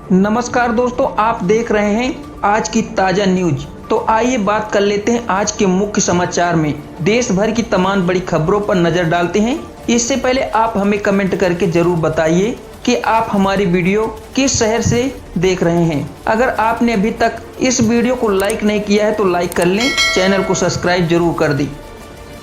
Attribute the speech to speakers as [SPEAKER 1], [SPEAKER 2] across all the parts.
[SPEAKER 1] नमस्कार दोस्तों, आप देख रहे हैं आज की ताजा न्यूज। तो आइए बात कर लेते हैं आज के मुख्य समाचार में। देश भर की तमाम बड़ी खबरों पर नजर डालते हैं। इससे पहले आप हमें कमेंट करके जरूर बताइए कि आप हमारी वीडियो किस शहर से देख रहे हैं। अगर आपने अभी तक इस वीडियो को लाइक नहीं किया है तो लाइक कर लें, चैनल को सब्सक्राइब जरूर कर दें।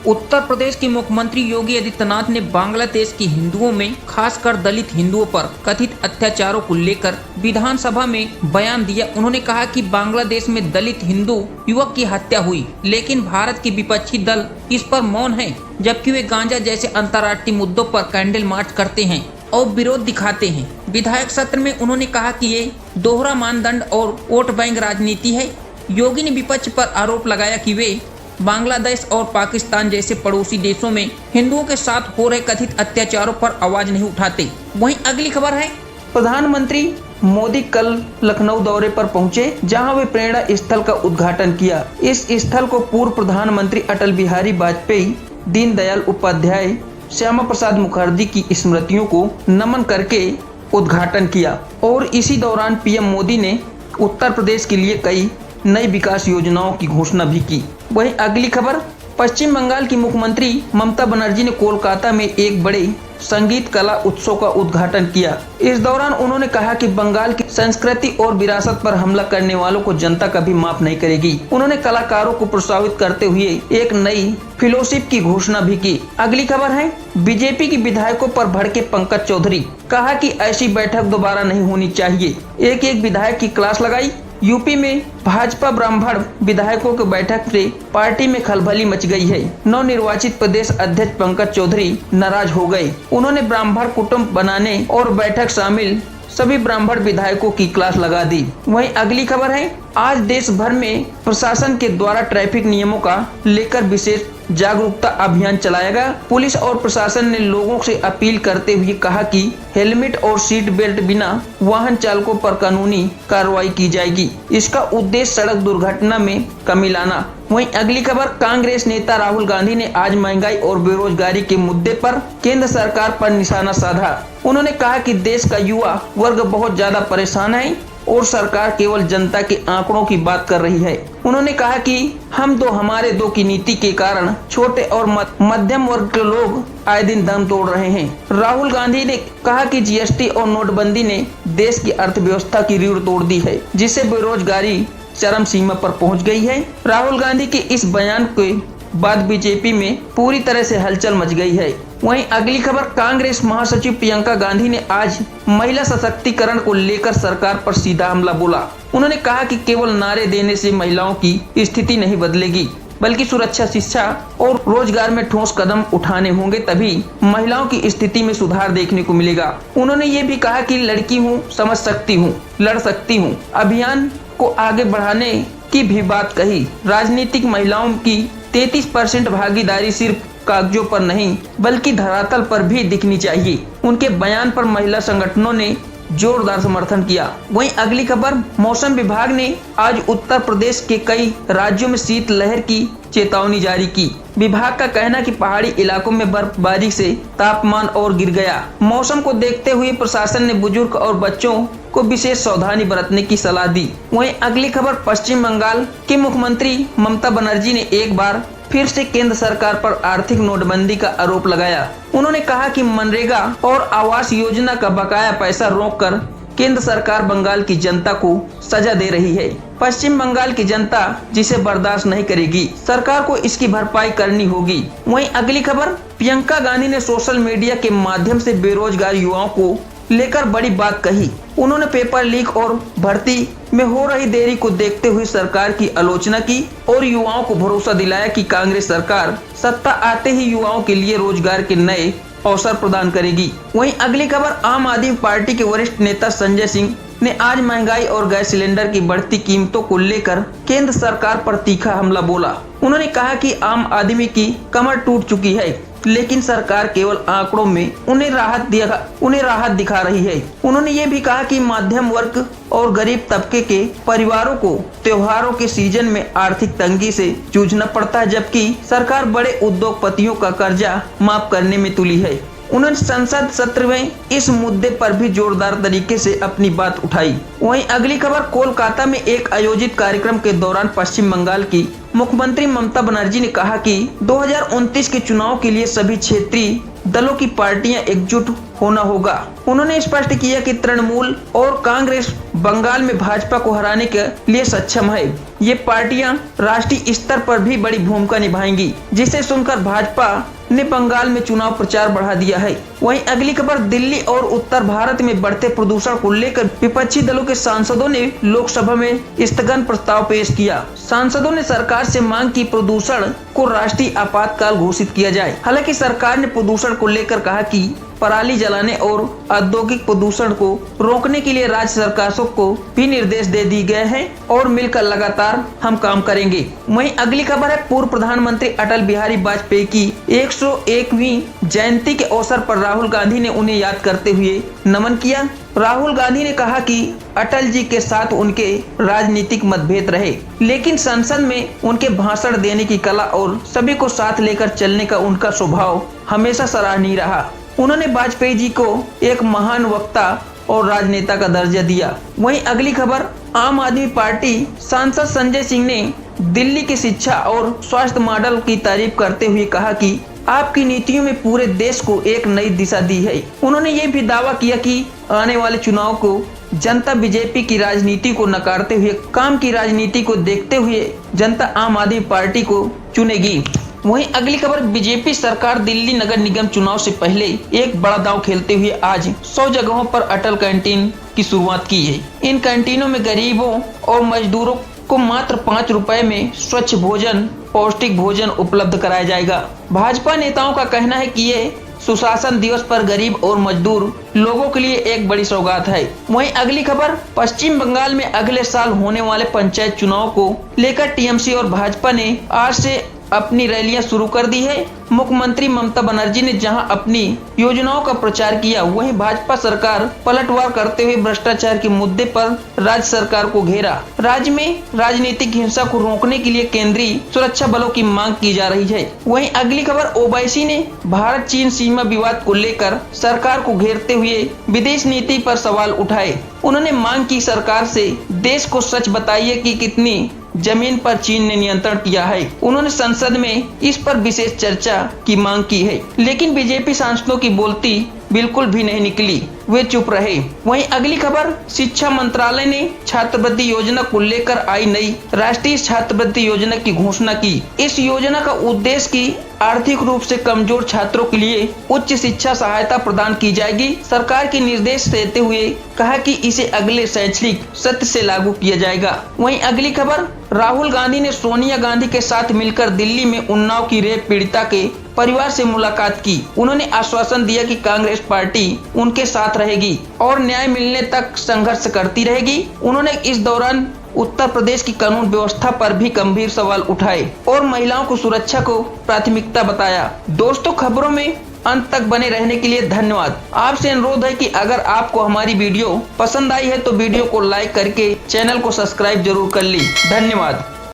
[SPEAKER 1] उत्तर प्रदेश के मुख्यमंत्री योगी आदित्यनाथ ने बांग्लादेश के हिंदुओं में खासकर दलित हिंदुओं पर कथित अत्याचारों को लेकर विधानसभा में बयान दिया। उन्होंने कहा कि बांग्लादेश में दलित हिंदू युवक की हत्या हुई, लेकिन भारत के विपक्षी दल इस पर मौन है, जबकि वे गांजा जैसे अंतर्राष्ट्रीय मुद्दों पर कैंडल मार्च करते हैं और विरोध दिखाते हैं। विधायक सत्र में उन्होंने कहा कि ये दोहरा मानदंड और वोट बैंक राजनीति है। योगी ने विपक्ष पर आरोप लगाया कि वे बांग्लादेश और पाकिस्तान जैसे पड़ोसी देशों में हिंदुओं के साथ हो रहे कथित अत्याचारों पर आवाज नहीं उठाते। वहीं अगली खबर है, प्रधानमंत्री मोदी कल लखनऊ दौरे पर पहुंचे, जहां वे प्रेरणा स्थल का उद्घाटन किया। इस स्थल को पूर्व प्रधानमंत्री अटल बिहारी वाजपेयी, दीनदयाल उपाध्याय, श्यामा प्रसाद मुखर्जी की स्मृतियों को नमन करके उद्घाटन किया। और इसी दौरान पीएम मोदी ने उत्तर प्रदेश के लिए कई नई विकास योजनाओं की घोषणा भी की। वहीं अगली खबर, पश्चिम बंगाल की मुख्यमंत्री ममता बनर्जी ने कोलकाता में एक बड़े संगीत कला उत्सव का उद्घाटन किया। इस दौरान उन्होंने कहा कि बंगाल की संस्कृति और विरासत पर हमला करने वालों को जनता कभी माफ नहीं करेगी। उन्होंने कलाकारों को प्रोत्साहित करते हुए एक नई फेलोशिप की घोषणा भी की। अगली खबर है, बीजेपी के विधायकों पर भड़के पंकज चौधरी, कहा कि ऐसी बैठक दोबारा नहीं होनी चाहिए। एक विधायक की क्लास लगाई। यूपी में भाजपा ब्राह्मण विधायकों की बैठक से पार्टी में खलबली मच गई है। नवनिर्वाचित प्रदेश अध्यक्ष पंकज चौधरी नाराज हो गए। उन्होंने ब्राह्मण कुटुंब बनाने और बैठक शामिल सभी ब्राह्मण विधायकों की क्लास लगा दी। वहीं अगली खबर है, आज देश भर में प्रशासन के द्वारा ट्रैफिक नियमों का लेकर विशेष जागरूकता अभियान चलाया गया। पुलिस और प्रशासन ने लोगों से अपील करते हुए कहा कि हेलमेट और सीट बेल्ट बिना वाहन चालकों पर कानूनी कार्रवाई की जाएगी। इसका उद्देश्य सड़क दुर्घटना में कमी लाना। वहीं अगली खबर, कांग्रेस नेता राहुल गांधी ने आज महंगाई और बेरोजगारी के मुद्दे पर केंद्र सरकार पर निशाना साधा। उन्होंने कहा कि देश का युवा वर्ग बहुत ज्यादा परेशान है और सरकार केवल जनता के आंकड़ों की बात कर रही है। उन्होंने कहा कि हम हमारे दो की नीति के कारण छोटे और मध्यम वर्ग के लोग आए दिन दम तोड़ रहे हैं। राहुल गांधी ने कहा कि जीएसटी और नोटबंदी ने देश की अर्थव्यवस्था की रीढ़ तोड़ दी है, जिससे बेरोजगारी चरम सीमा पर पहुंच गई है। राहुल गांधी के इस बयान के बाद बीजेपी में पूरी तरह से हलचल मच गई है। वहीं अगली खबर, कांग्रेस महासचिव प्रियंका गांधी ने आज महिला सशक्तिकरण को लेकर सरकार पर सीधा हमला बोला। उन्होंने कहा कि केवल नारे देने से महिलाओं की स्थिति नहीं बदलेगी, बल्कि सुरक्षा, शिक्षा और रोजगार में ठोस कदम उठाने होंगे, तभी महिलाओं की स्थिति में सुधार देखने को मिलेगा। उन्होंने ये भी कहा कि लड़की हूँ, समझ सकती हूँ, लड़ सकती हूँ अभियान को आगे बढ़ाने की भी बात कही। राजनीतिक महिलाओं की 33% भागीदारी सिर्फ कागजों पर नहीं बल्कि धरातल पर भी दिखनी चाहिए। उनके बयान पर महिला संगठनों ने जोरदार समर्थन किया। वहीं अगली खबर, मौसम विभाग ने आज उत्तर प्रदेश के कई राज्यों में शीतलहर की चेतावनी जारी की। विभाग का कहना कि पहाड़ी इलाकों में बर्फबारी से तापमान और गिर गया। मौसम को देखते हुए प्रशासन ने बुजुर्ग और बच्चों को विशेष सावधानी बरतने की सलाह दी। वहीं अगली खबर, पश्चिम बंगाल की मुख्यमंत्री ममता बनर्जी ने एक बार फिर से केंद्र सरकार पर आर्थिक नोटबंदी का आरोप लगाया। उन्होंने कहा कि मनरेगा और आवास योजना का बकाया पैसा रोककर केंद्र सरकार बंगाल की जनता को सजा दे रही है। पश्चिम बंगाल की जनता जिसे बर्दाश्त नहीं करेगी। सरकार को इसकी भरपाई करनी होगी। वहीं अगली खबर, प्रियंका गांधी ने सोशल मीडिया के माध्यम से बेरोजगार युवाओं को लेकर बड़ी बात कही। उन्होंने पेपर लीक और भर्ती में हो रही देरी को देखते हुए सरकार की आलोचना की और युवाओं को भरोसा दिलाया कि कांग्रेस सरकार सत्ता आते ही युवाओं के लिए रोजगार के नए अवसर प्रदान करेगी। वहीं अगली खबर, आम आदमी पार्टी के वरिष्ठ नेता संजय सिंह ने आज महंगाई और गैस सिलेंडर की बढ़ती कीमतों को लेकर केंद्र सरकार पर तीखा हमला बोला। उन्होंने कहा कि आम आदमी की कमर टूट चुकी है, लेकिन सरकार केवल आंकड़ों में उन्हें राहत दिखा रही है। उन्होंने ये भी कहा कि मध्यम वर्ग और गरीब तबके के परिवारों को त्योहारों के सीजन में आर्थिक तंगी से जूझना पड़ता है, जबकि सरकार बड़े उद्योगपतियों का कर्जा माफ करने में तुली है। उन्होंने संसद सत्र में इस मुद्दे पर भी जोरदार तरीके से अपनी बात उठाई। वहीं अगली खबर, कोलकाता में एक आयोजित कार्यक्रम के दौरान पश्चिम बंगाल की मुख्यमंत्री ममता बनर्जी ने कहा कि 2029 के चुनाव के लिए सभी क्षेत्रीय दलों की पार्टियां एकजुट होना होगा। उन्होंने स्पष्ट किया कि तृणमूल और कांग्रेस बंगाल में भाजपा को हराने के लिए सक्षम है। ये पार्टियां राष्ट्रीय स्तर पर भी बड़ी भूमिका निभाएंगी, जिसे सुनकर भाजपा ने बंगाल में चुनाव प्रचार बढ़ा दिया है। वहीं अगली खबर, दिल्ली और उत्तर भारत में बढ़ते प्रदूषण को लेकर विपक्षी दलों के सांसदों ने लोकसभा में स्थगन प्रस्ताव पेश किया। सांसदों ने सरकार से मांग की प्रदूषण को राष्ट्रीय आपातकाल घोषित किया जाए। हालांकि सरकार ने प्रदूषण को लेकर कहा कि पराली जलाने और औद्योगिक प्रदूषण को रोकने के लिए राज्य सरकारों को भी निर्देश दे दिए गए हैं और मिलकर लगातार हम काम करेंगे। वहीं अगली खबर है, पूर्व प्रधानमंत्री अटल बिहारी वाजपेयी की 101वीं जयंती के अवसर पर राहुल गांधी ने उन्हें याद करते हुए नमन किया। राहुल गांधी ने कहा कि अटल जी के साथ उनके राजनीतिक मतभेद रहे, लेकिन संसद में उनके भाषण देने की कला और सभी को साथ लेकर चलने का उनका स्वभाव हमेशा सराहनीय रहा। उन्होंने वाजपेयी जी को एक महान वक्ता और राजनेता का दर्जा दिया। वहीं अगली खबर, आम आदमी पार्टी सांसद संजय सिंह ने दिल्ली की शिक्षा और स्वास्थ्य मॉडल की तारीफ करते हुए कहा कि आपकी नीतियों में पूरे देश को एक नई दिशा दी है। उन्होंने ये भी दावा किया कि आने वाले चुनाव को जनता बीजेपी की राजनीति को नकारते हुए काम की राजनीति को देखते हुए जनता आम आदमी पार्टी को चुनेगी। वहीं अगली खबर, बीजेपी सरकार दिल्ली नगर निगम चुनाव से पहले एक बड़ा दांव खेलते हुए आज 100 जगहों पर अटल कैंटीन की शुरुआत की है। इन कैंटीनों में गरीबों और मजदूरों को मात्र 5 रुपए में स्वच्छ भोजन, पौष्टिक भोजन उपलब्ध कराया जाएगा। भाजपा नेताओं का कहना है कि ये सुशासन दिवस पर गरीब और मजदूर लोगों के लिए एक बड़ी सौगात है। वहीं अगली खबर, पश्चिम बंगाल में अगले साल होने वाले पंचायत चुनाव को लेकर टीएमसी और भाजपा ने आज से अपनी रैलियां शुरू कर दी है। मुख्यमंत्री ममता बनर्जी ने जहां अपनी योजनाओं का प्रचार किया, वहीं भाजपा सरकार पलटवार करते हुए भ्रष्टाचार के मुद्दे पर राज्य सरकार को घेरा। राज्य में राजनीतिक हिंसा को रोकने के लिए केंद्रीय सुरक्षा बलों की मांग की जा रही है। वहीं अगली खबर, ओवैसी ने भारत चीन सीमा विवाद को लेकर सरकार को घेरते हुए विदेश नीति पर सवाल उठाए। उन्होंने मांग की सरकार से देश को सच बताइए कि कितनी जमीन पर चीन ने नियंत्रण किया है। उन्होंने संसद में इस पर विशेष चर्चा की मांग की है, लेकिन बीजेपी सांसदों की बोलती बिल्कुल भी नहीं निकली, वे चुप रहे। वहीं अगली खबर, शिक्षा मंत्रालय ने छात्रवृत्ति योजना को लेकर आई नई राष्ट्रीय छात्रवृत्ति योजना की घोषणा की। इस योजना का उद्देश्य की आर्थिक रूप से कमजोर छात्रों के लिए उच्च शिक्षा सहायता प्रदान की जाएगी। सरकार के निर्देश देते हुए कहा कि इसे अगले शैक्षणिक सत्र से लागू किया जाएगा। वहीं अगली खबर, राहुल गांधी ने सोनिया गांधी के साथ मिलकर दिल्ली में उन्नाव की रेप पीड़िता के परिवार से मुलाकात की। उन्होंने आश्वासन दिया कि कांग्रेस पार्टी उनके साथ रहेगी और न्याय मिलने तक संघर्ष करती रहेगी। उन्होंने इस दौरान उत्तर प्रदेश की कानून व्यवस्था पर भी गंभीर सवाल उठाए और महिलाओं को सुरक्षा को प्राथमिकता बताया। दोस्तों, खबरों में अंत तक बने रहने के लिए धन्यवाद। आपसे अनुरोध है कि अगर आपको हमारी वीडियो पसंद आई है तो वीडियो को लाइक करके चैनल को सब्सक्राइब जरूर कर ली। धन्यवाद।